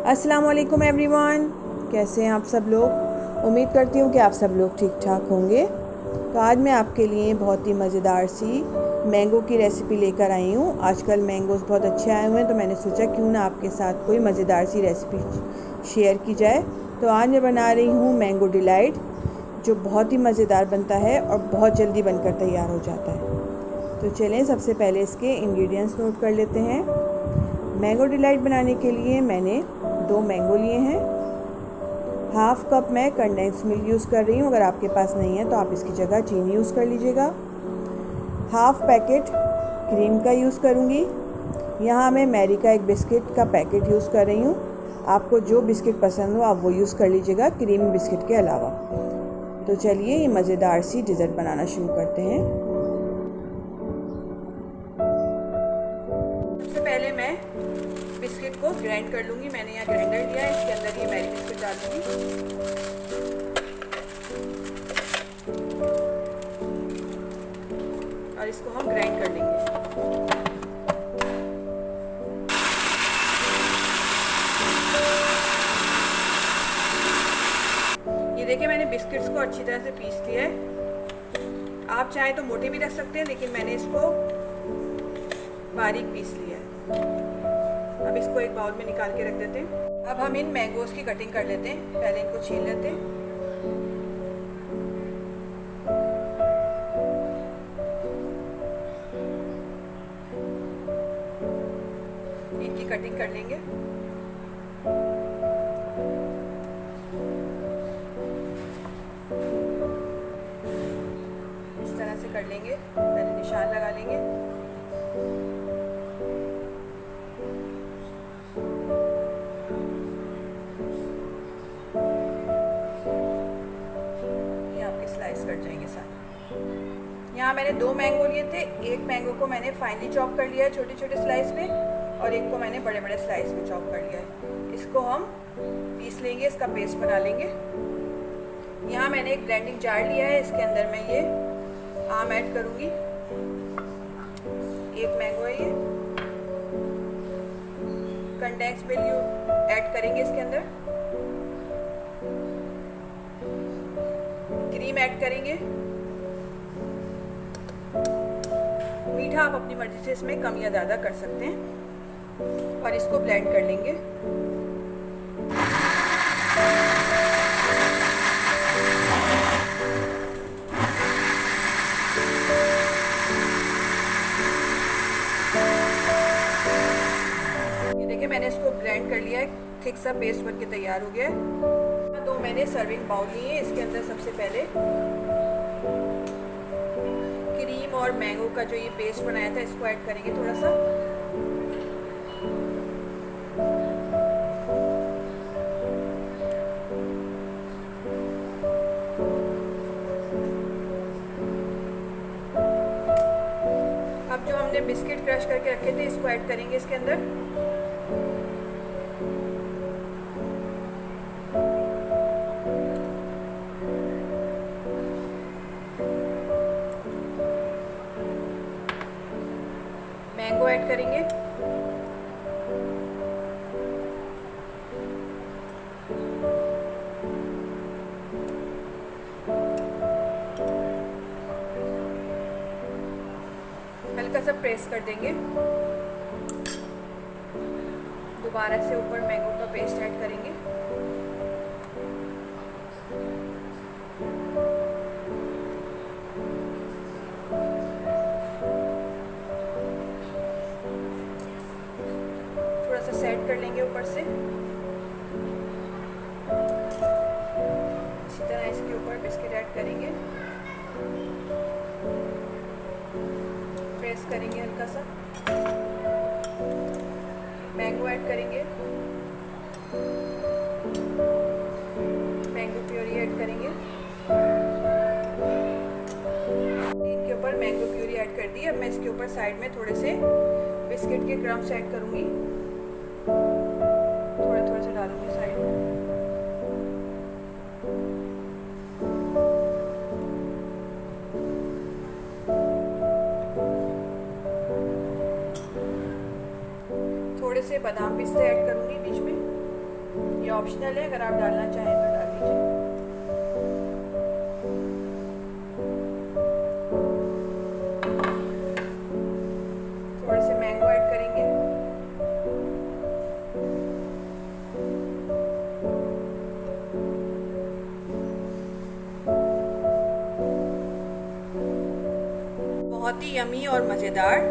अस्सलाम वालेकुम एवरीवन, कैसे हैं आप सब लोग। उम्मीद करती हूँ कि आप सब लोग ठीक ठाक होंगे। तो आज मैं आपके लिए बहुत ही मज़ेदार सी मैंगो की रेसिपी लेकर आई हूँ। आजकल मैंगोज़ बहुत अच्छे आए हुए हैं, तो मैंने सोचा क्यों ना आपके साथ कोई मज़ेदार सी रेसिपी शेयर की जाए। तो आज मैं बना रही हूँ मैंगो डिलाइट, जो बहुत ही मज़ेदार बनता है और बहुत जल्दी बनकर तैयार हो जाता है। तो चलें सबसे पहले इसके इंग्रेडिएंट्स नोट कर लेते हैं। मैंगो डिलाइट बनाने के लिए मैंने 2 मैंगो लिए हैं। हाफ़ कप मैं कंडेंस मिल्क यूज़ कर रही हूँ। अगर आपके पास नहीं है तो आप इसकी जगह चीनी यूज़ कर लीजिएगा। हाफ़ पैकेट क्रीम का यूज़ करूँगी। यहाँ मैं मैरी का एक बिस्किट का पैकेट यूज़ कर रही हूँ। आपको जो बिस्किट पसंद हो आप वो यूज़ कर लीजिएगा, क्रीम बिस्किट के अलावा। तो चलिए ये मज़ेदार सी डिज़र्ट बनाना शुरू करते हैं। सबसे पहले मैं बिस्किट को ग्राइंड कर लूँगी। मैंने यहाँ ग्राइंडर लिया है, इसके अंदर ये मैरी बिस्किट डाल दूँगी और इसको हम ग्राइंड कर लेंगे। ये देखिए मैंने बिस्किट्स को अच्छी तरह से पीस लिया है। आप चाहें तो मोटे भी रख सकते हैं, लेकिन मैंने इसको बारीक पीस लिया है। अब इसको एक बाउल में निकाल के रख देते हैं। अब हम इन मैंगोज़ की कटिंग कर लेते हैं। पहले इनको छील लेते हैं। इनकी कटिंग कर लेंगे। इस तरह से कर लेंगे। पहले निशान लगा लेंगे। स्लाइस कट जाएंगे सारे। यहाँ मैंने 2 मैंगो लिए थे। एक मैंगो को मैंने फाइनली चॉप कर लिया है छोटे छोटे स्लाइस में, और एक को मैंने बड़े बड़े स्लाइस में चॉप कर लिया है। इसको हम पीस लेंगे, इसका पेस्ट बना लेंगे। यहाँ मैंने एक ब्लेंडिंग जार लिया है, इसके अंदर मैं ये आम ऐड करूँगी। एक मैंगो है ये। कंडेंस मिल्क ऐड करेंगे इसके अंदर। क्रीम ऐड करेंगे। मीठा आप अपनी मर्जी से इसमें कम या ज़्यादा कर सकते हैं, और इसको ब्लेंड कर लेंगे। ये देखिए मैंने इसको ब्लेंड कर लिया है, थिक सा पेस्ट बनके तैयार हो गया है। तो मैंने सर्विंग बाउल लिए है, इसके अंदर सबसे पहले क्रीम और मैंगो का जो ये पेस्ट बनाया था इसको ऐड करेंगे थोड़ा सा। अब जो हमने बिस्किट क्रश करके रखे थे इसको ऐड करेंगे इसके अंदर। मैंगो ऐड करेंगे। हल्का सा प्रेस कर देंगे। दोबारा से ऊपर मैंगो का पेस्ट ऐड करेंगे। सेट कर लेंगे ऊपर से। इसी तरह इसके ऊपर बिस्किट ऐड करेंगे। प्रेस करेंगे हल्का सा। मैंगो ऐड करेंगे। मैंगो प्यूरी ऐड करेंगे। इनके ऊपर मैंगो प्यूरी ऐड कर दी। अब मैं इसके ऊपर साइड में थोड़े से बिस्किट के क्रम्स ऐड करूँगी। थोड़े थोड़े से डालूंगी साइड में। थोड़े से बादाम पिस्ते ऐड करूँगी बीच में। ये ऑप्शनल है, अगर आप डालना चाहें तो डाल लीजिए। थोड़े से मैंगो ऐड करेंगे। बहुत ही यमी और मज़ेदार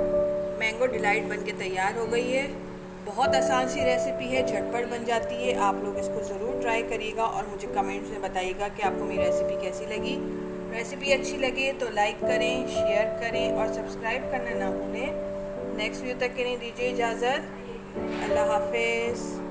मैंगो डिलाइट बनके तैयार हो गई है। बहुत आसान सी रेसिपी है, झटपट बन जाती है। आप लोग इसको ज़रूर ट्राई करिएगा और मुझे कमेंट्स में बताइएगा कि आपको मेरी रेसिपी कैसी लगी। रेसिपी अच्छी लगे तो लाइक करें, शेयर करें और सब्सक्राइब करना ना भूलें। नेक्स्ट वीडियो तक के लिए दीजिए इजाज़त। अल्लाह हाफिज़।